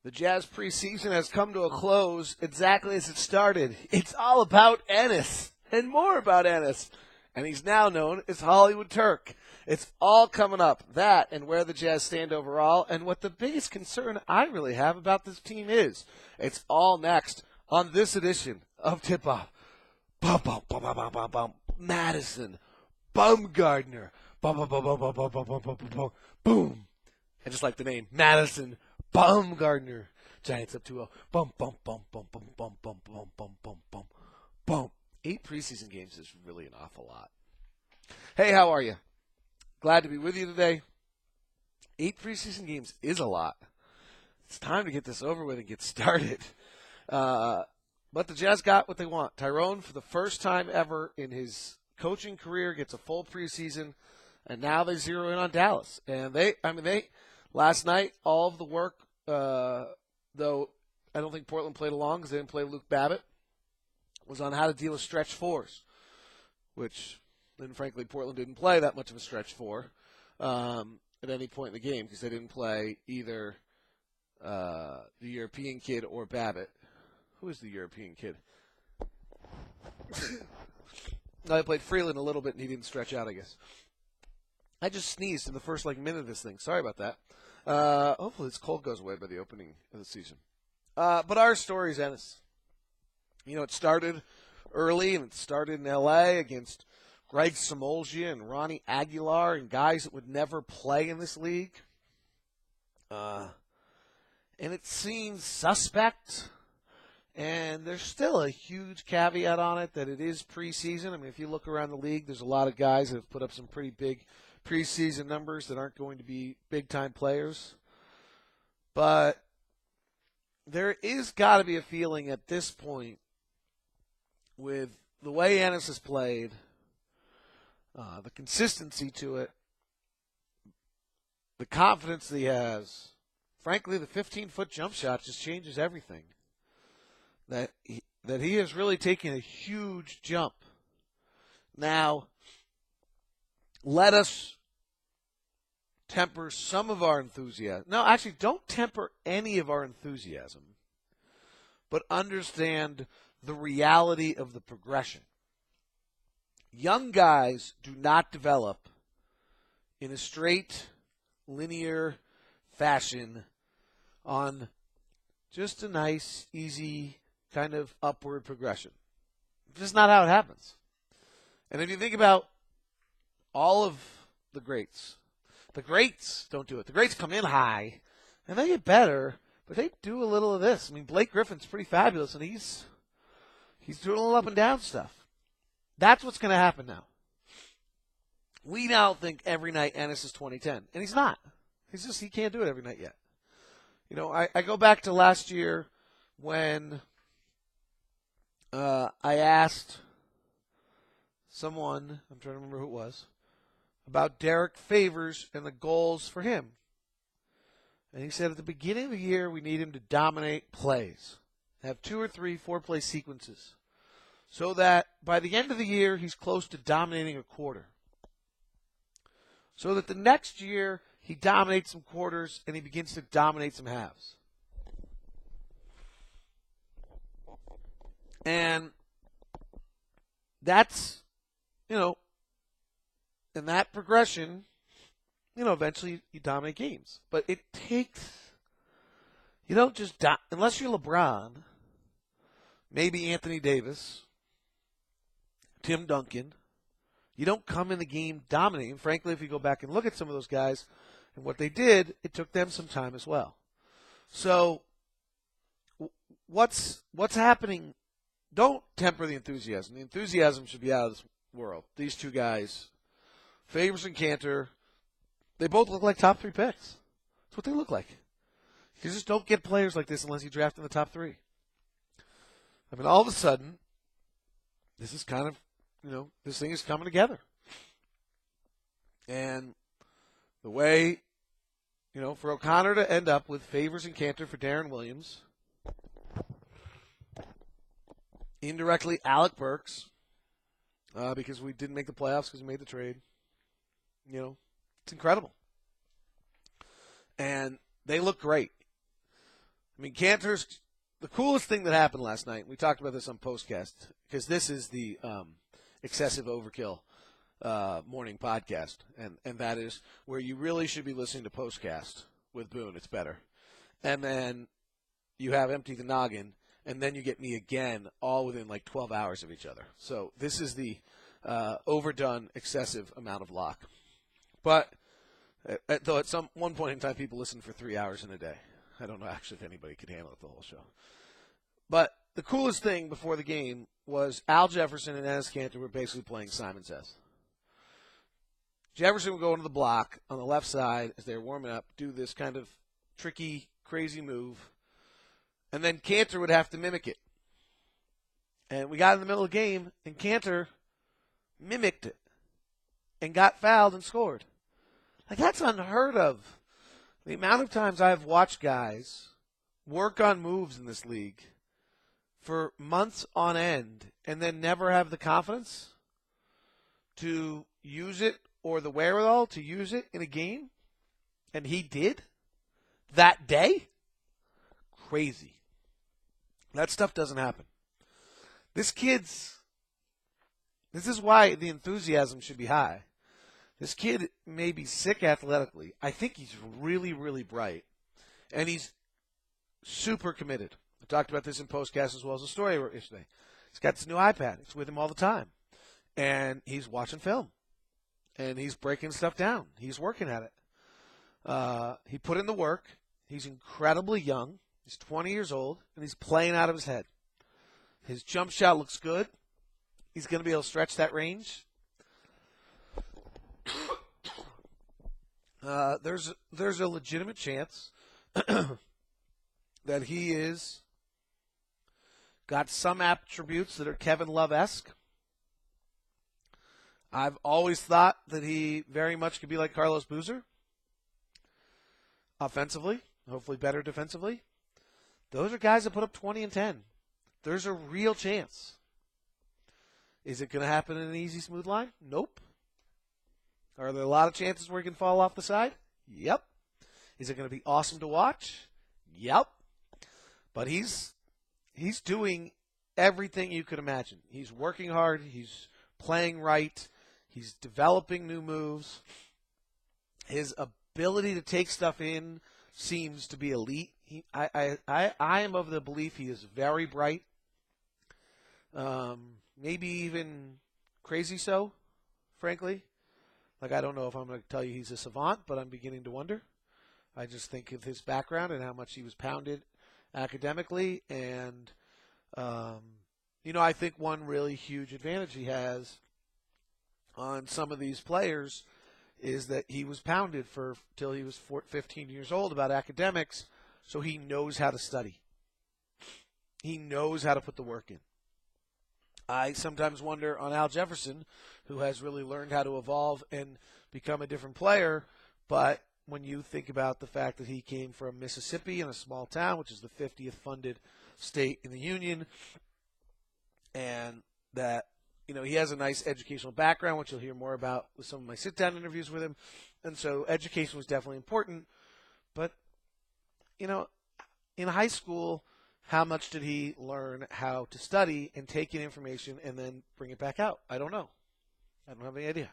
The Jazz preseason has come to a close exactly as it started. It's all about Ennis and more about Ennis. And he's now known as Hollywood Turk. It's all coming up, that and where the Jazz stand overall and what the biggest concern I really have about this team is. It's all next on this edition of Tip Off. Bum, bum, bum, bum, bum, bum, bum. Madison, Bumgardner, bum, bum, bum, bum, bum, bum, bum, bum, bum, bum, boom. And just like the name, Madison Bumgardner. Giants up 2-0. Bum, bum, bum, bum, bum, bum, bum, bum, bum, bum, bum, bum. 8 preseason games is really an awful lot. Hey, how are you? Glad to be with you today. 8 preseason games is a lot. It's time to get this over with and get started. But the Jazz got what they want. Tyrone, for the first time ever in his coaching career, gets a full preseason, and now they zero in on Dallas. And they last night, all of the work, though I don't think Portland played along because they didn't play Luke Babbitt, was on how to deal with stretch fours, which then, frankly, Portland didn't play that much of a stretch four at any point in the game because they didn't play either the European kid or Babbitt. Who is the European kid? No, they played Freeland a little bit, and he didn't stretch out, I guess. I just sneezed in the first minute of this thing. Sorry about that. Hopefully this cold goes away by the opening of the season. But our story is Ennis. You know, it started early, and it started in L.A. against Greg Samolgia and Ronnie Aguilar and guys that would never play in this league. And it seems suspect. And there's still a huge caveat on it that it is preseason. I mean, if you look around the league, there's a lot of guys that have put up some pretty big preseason numbers that aren't going to be big-time players. But there is got to be a feeling at this point with the way Ennis has played, the consistency to it, the confidence that he has. Frankly, the 15-foot jump shot just changes everything. That he has really taken a huge jump. Now, let us temper some of our enthusiasm. No, actually, don't temper any of our enthusiasm, but understand the reality of the progression. Young guys do not develop in a straight, linear fashion on just a nice, easy kind of upward progression. It's just not how it happens. And if you think about all of the greats don't do it. The greats come in high, and they get better, but they do a little of this. I mean, Blake Griffin's pretty fabulous, and he's doing a little up and down stuff. That's what's going to happen now. We now think every night Ennis is 2010, and he's not. He can't do it every night yet. You know, I go back to last year when I asked someone, I'm trying to remember who it was, about Derek Favors and the goals for him. And he said at the beginning of the year we need him to dominate plays, have 2 or 3 4-play sequences, so that by the end of the year he's close to dominating a quarter. So that the next year he dominates some quarters and he begins to dominate some halves. And that's, you know, in that progression, you know, eventually you dominate games. But it takes, you don't just, unless you're LeBron, maybe Anthony Davis, Tim Duncan, you don't come in the game dominating. Frankly, if you go back and look at some of those guys and what they did, it took them some time as well. So what's happening? Don't temper the enthusiasm. The enthusiasm should be out of this world. These two guys, Favors and Kanter, they both look like top 3 picks. That's what they look like. You just don't get players like this unless you draft in the top 3. I mean, all of a sudden, this is kind of, you know, this thing is coming together. And the way, you know, for O'Connor to end up with Favors and Kanter for Darren Williams, indirectly Alec Burks, because we didn't make the playoffs because we made the trade. You know, it's incredible. And they look great. I mean, Kanter's the coolest thing that happened last night. We talked about this on Postcast because this is the excessive overkill morning podcast, and that is where you really should be listening to Postcast with Boone. It's better. And then you have Empty the Noggin, and then you get me again, all within like 12 hours of each other. So this is the overdone, excessive amount of Locke. But though at one point in time, people listen for 3 hours in a day. I don't know actually if anybody could handle it the whole show. But the coolest thing before the game was Al Jefferson and Enes Kanter were basically playing Simon Says. Jefferson would go into the block on the left side as they were warming up, do this kind of tricky, crazy move, and then Kanter would have to mimic it. And we got in the middle of the game, and Kanter mimicked it and got fouled and scored. Like, that's unheard of. The amount of times I've watched guys work on moves in this league for months on end and then never have the confidence to use it or the wherewithal to use it in a game, and he did that day. Crazy. That stuff doesn't happen. This is why the enthusiasm should be high. This kid may be sick athletically. I think he's really, really bright. And he's super committed. I talked about this in Postcast as well as a story yesterday. He's got this new iPad. It's with him all the time. And he's watching film. And he's breaking stuff down. He's working at it. He put in the work. He's incredibly young. He's 20 years old. And he's playing out of his head. His jump shot looks good. He's going to be able to stretch that range. There's a legitimate chance that he is got some attributes that are Kevin Love-esque. I've always thought that he very much could be like Carlos Boozer. Offensively, hopefully better defensively. Those are guys that put up 20 and 10. There's a real chance. Is it going to happen in an easy, smooth line? Nope. Are there a lot of chances where he can fall off the side? Yep. Is it going to be awesome to watch? Yep. But he's doing everything you could imagine. He's working hard. He's playing right. He's developing new moves. His ability to take stuff in seems to be elite. I am of the belief he is very bright. Maybe even crazy so, frankly. Like, I don't know if I'm going to tell you he's a savant, but I'm beginning to wonder. I just think of his background and how much he was pounded academically. And, I think one really huge advantage he has on some of these players is that he was pounded till he was 15 years old about academics, so he knows how to study. He knows how to put the work in. I sometimes wonder on Al Jefferson, who has really learned how to evolve and become a different player, but when you think about the fact that he came from Mississippi in a small town, which is the 50th funded state in the union, and that, he has a nice educational background, which you'll hear more about with some of my sit-down interviews with him, and so education was definitely important, but, in high school, how much did he learn how to study and take in information and then bring it back out? I don't know. I don't have any idea.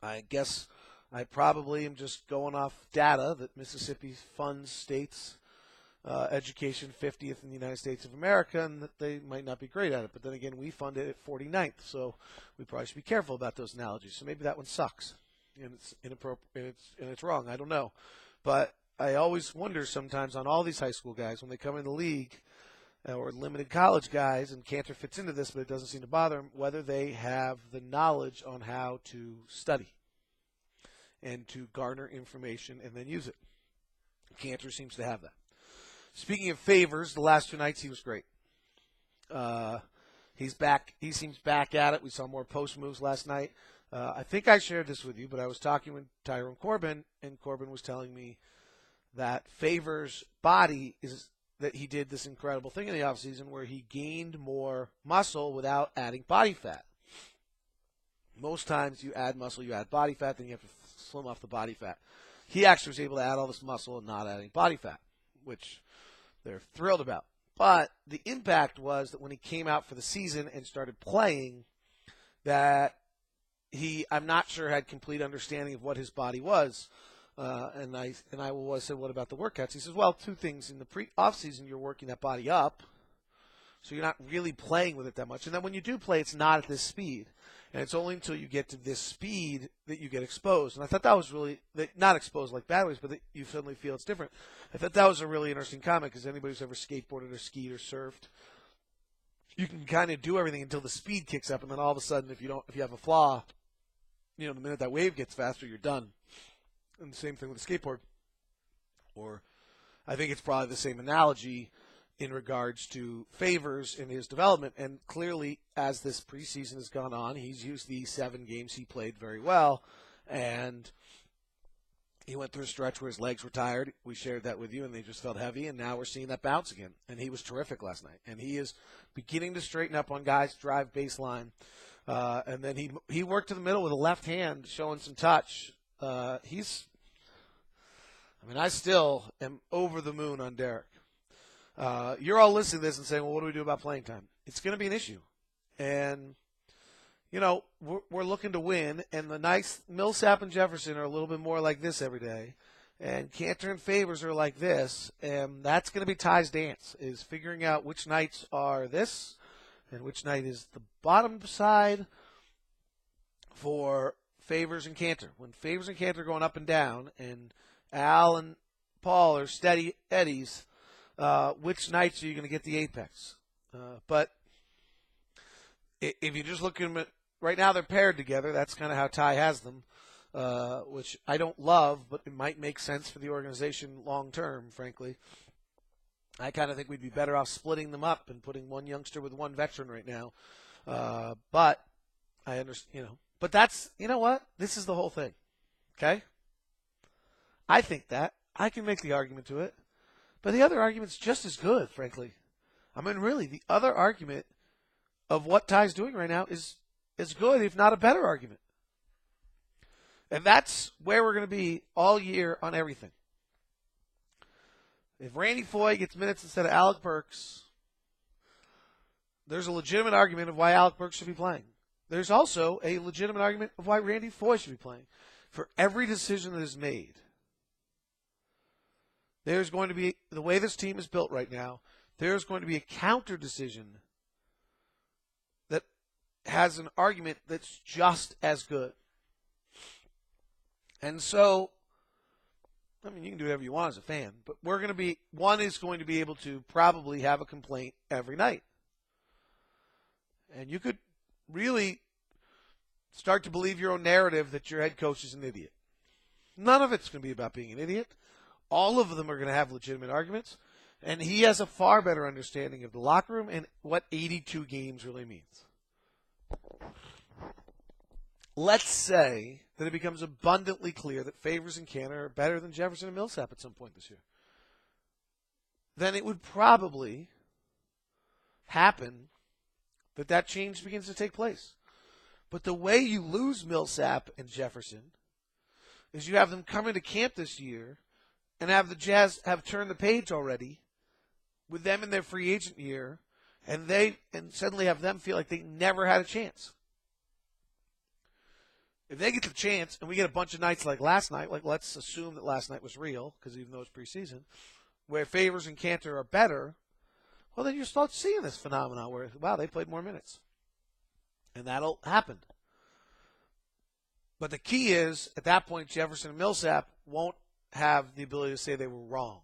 I guess I probably am just going off data that Mississippi funds states' education 50th in the United States of America, and that they might not be great at it. But then again, we fund it at 49th, so we probably should be careful about those analogies. So maybe that one sucks, and it's inappropriate, and it's wrong. I don't know. But I always wonder sometimes on all these high school guys when they come in the league or limited college guys, and Kanter fits into this, but it doesn't seem to bother him, whether they have the knowledge on how to study and to garner information and then use it. Kanter seems to have that. Speaking of favors, the last 2 nights he was great. He's back. He seems back at it. We saw more post moves last night. I think I shared this with you, but I was talking with Tyrone Corbin, and Corbin was telling me that Favors' body is that he did this incredible thing in the offseason where he gained more muscle without adding body fat. Most times you add muscle, you add body fat, then you have to slim off the body fat. He actually was able to add all this muscle and not adding body fat, which they're thrilled about. But the impact was that when he came out for the season and started playing, that I'm not sure had complete understanding of what his body was. And I said, what about the workouts? He says, well, two things. In the off season, you're working that body up, so you're not really playing with it that much. And then when you do play, it's not at this speed. And it's only until you get to this speed that you get exposed. And I thought that was really, not exposed like bad ways, but that you suddenly feel it's different. I thought that was a really interesting comment, because anybody who's ever skateboarded or skied or surfed, you can kind of do everything until the speed kicks up, and then all of a sudden, if you have a flaw, the minute that wave gets faster, you're done. And the same thing with a skateboard. Or I think it's probably the same analogy in regards to Favors in his development. And clearly, as this preseason has gone on, he's used the 7 games he played very well. And he went through a stretch where his legs were tired. We shared that with you, and they just felt heavy. And now we're seeing that bounce again. And he was terrific last night. And he is beginning to straighten up on guys, drive baseline. And then he worked to the middle with a left hand, showing some touch. I still am over the moon on Derek. You're all listening to this and saying, well, what do we do about playing time? It's going to be an issue. And, we're looking to win, and the nice Millsap and Jefferson are a little bit more like this every day. And Kanter and Favors are like this, and that's going to be Ty's dance, is figuring out which nights are this and which night is the bottom side for Favors and Kanter. When Favors and Kanter are going up and down, and Al and Paul are steady eddies, which nights are you going to get the apex? But if you just look at them, right now they're paired together. That's kind of how Ty has them, which I don't love, but it might make sense for the organization long term, frankly. I kind of think we'd be better off splitting them up and putting one youngster with one veteran right now. But I understand, But that's, what? This is the whole thing, okay? I think that. I can make the argument to it. But the other argument's just as good, frankly. Really, the other argument of what Ty's doing right now is as good, if not a better argument. And that's where we're going to be all year on everything. If Randy Foye gets minutes instead of Alec Burks, there's a legitimate argument of why Alec Burks should be playing. There's also a legitimate argument of why Randy Foye should be playing. For every decision that is made, there's going to be, the way this team is built right now, there's going to be a counter decision that has an argument that's just as good. And so, you can do whatever you want as a fan, but one is going to be able to probably have a complaint every night. And you could really start to believe your own narrative that your head coach is an idiot. None of it's going to be about being an idiot. All of them are going to have legitimate arguments. And he has a far better understanding of the locker room and what 82 games really means. Let's say that it becomes abundantly clear that Favors and Kanter are better than Jefferson and Millsap at some point this year. Then it would probably happen that change begins to take place. But the way you lose Millsap and Jefferson is you have them come into camp this year and have the Jazz have turned the page already with them in their free agent year, and suddenly have them feel like they never had a chance. If they get the chance, and we get a bunch of nights like last night, like let's assume that last night was real, because even though it's preseason, where Favors and Kanter are better, well, then you start seeing this phenomenon where, wow, they played more minutes. And that'll happen. But the key is, at that point, Jefferson and Millsap won't have the ability to say they were wronged.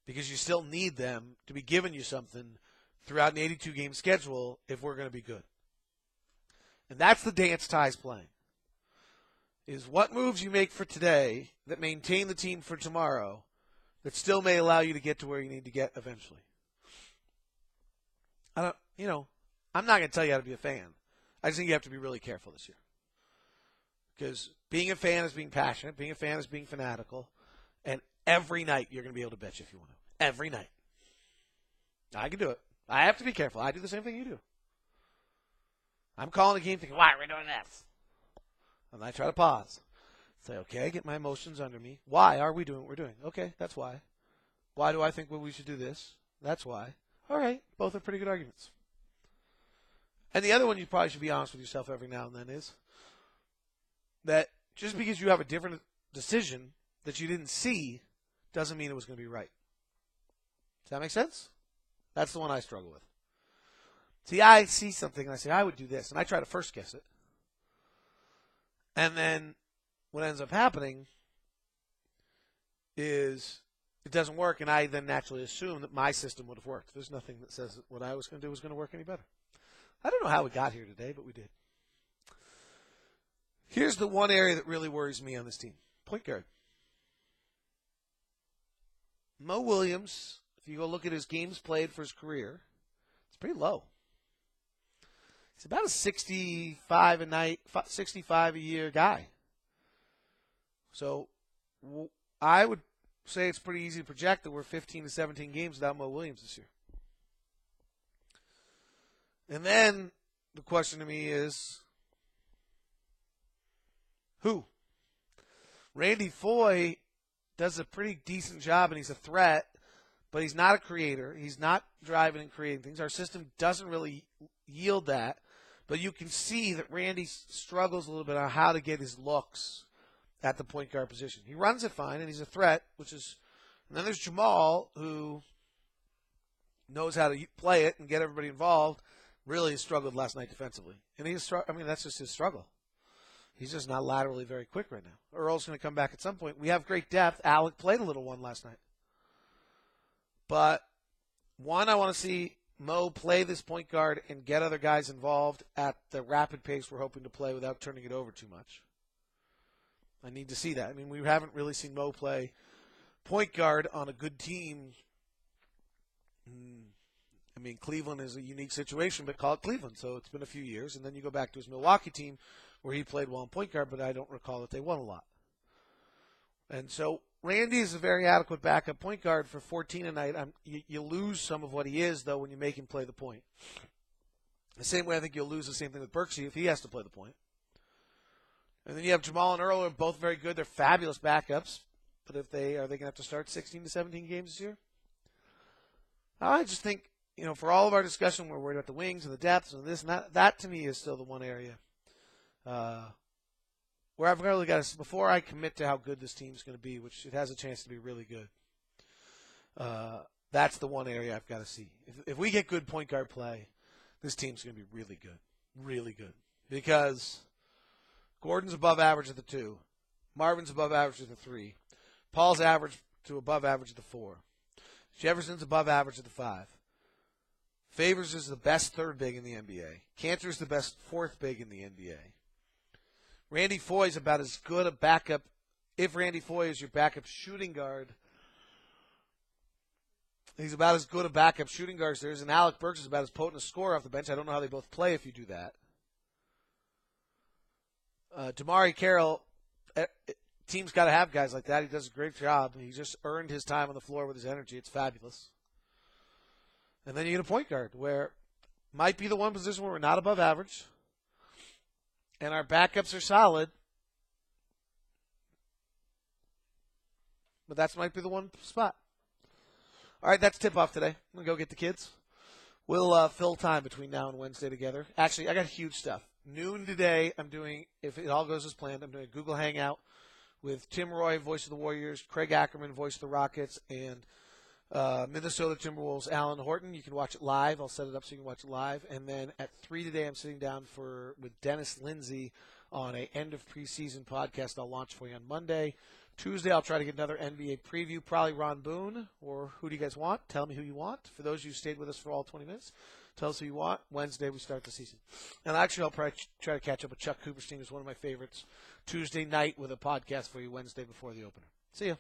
Because you still need them to be giving you something throughout an 82-game schedule if we're going to be good. And that's the dance Ty's playing. Is what moves you make for today that maintain the team for tomorrow that still may allow you to get to where you need to get eventually. I'm not going to tell you how to be a fan. I just think you have to be really careful this year. Because being a fan is being passionate. Being a fan is being fanatical. And every night you're going to be able to bet you if you want to. Every night. I can do it. I have to be careful. I do the same thing you do. I'm calling a game thinking, why are we doing this? And I try to pause. Say, okay, get my emotions under me. Why are we doing what we're doing? Okay, that's why. Why do I think we should do this? That's why. All right, both are pretty good arguments. And the other one you probably should be honest with yourself every now and then is that just because you have a different decision that you didn't see doesn't mean it was going to be right. Does that make sense? That's the one I struggle with. See, I see something and I say, I would do this, and I try to first guess it. And then what ends up happening is it doesn't work, and I then naturally assume that my system would have worked. There's nothing that says that what I was going to do was going to work any better. I don't know how we got here today, but we did. Here's the one area that really worries me on this team. Point guard. Mo Williams, if you go look at his games played for his career, it's pretty low. He's about a 65 a year guy. So I would say it's pretty easy to project that we're 15 to 17 games without Mo Williams this year. And then the question to me is, who? Randy Foye does a pretty decent job, and he's a threat, but he's not a creator. He's not driving and creating things. Our system doesn't really yield that, but you can see that Randy struggles a little bit on how to get his looks at the point guard position. He runs it fine, and he's a threat, and then there's Jamal, who knows how to play it and get everybody involved. Really struggled last night defensively. And that's just his struggle. He's just not laterally very quick right now. Earl's going to come back at some point. We have great depth. Alec played a little one last night. But, one, I want to see Mo play this point guard and get other guys involved at the rapid pace we're hoping to play without turning it over too much. I need to see that. I mean, we haven't really seen Mo play point guard on a good team. I mean, Cleveland is a unique situation, but call it Cleveland. So it's been a few years. And then you go back to his Milwaukee team where he played well in point guard, but I don't recall that they won a lot. And so Randy is a very adequate backup point guard for 14 a night. You lose some of what he is, though, when you make him play the point. The same way I think you'll lose the same thing with Berksey if he has to play the point. And then you have Jamal and Earl, who are both very good. They're fabulous backups. But are they going to have to start 16 to 17 games this year? I just think, for all of our discussion, we're worried about the wings and the depths and this and that. That, to me, is still the one area where I've really got to, before I commit to how good this team's going to be, which it has a chance to be really good, that's the one area I've got to see. If we get good point guard play, this team's going to be really good. Really good. Because Gordon's above average at the 2. Marvin's above average at the 3. Paul's average to above average at the 4. Jefferson's above average at the 5. Favors is the best third big in the NBA. Kanter's the best fourth big in the NBA. Randy Foye's about as good a backup, if Randy Foye is your backup shooting guard, he's about as good a backup shooting guard as there is, and Alec Burks is about as potent a scorer off the bench. I don't know how they both play if you do that. Damari Carroll, team's got to have guys like that. He does a great job. He just earned his time on the floor with his energy. It's fabulous. And then you get a point guard where might be the one position where we're not above average, and our backups are solid, but that might be the one spot. All right, that's tip-off today. I'm going to go get the kids. We'll fill time between now and Wednesday together. Actually, I got huge stuff. Noon today, I'm doing, if it all goes as planned, I'm doing a Google Hangout with Tim Roy, voice of the Warriors, Craig Ackerman, voice of the Rockets, and Minnesota Timberwolves, Alan Horton. You can watch it live. I'll set it up so you can watch it live. And then at 3 today, I'm sitting down with Dennis Lindsay on a end of preseason podcast I'll launch for you on Monday. Tuesday, I'll try to get another NBA preview, probably Ron Boone, or who do you guys want? Tell me who you want. For those of you who stayed with us for all 20 minutes, tell us who you want. Wednesday, we start the season. And actually, I'll probably try to catch up with Chuck Cooperstein, who's one of my favorites, Tuesday night with a podcast for you Wednesday before the opener. See ya.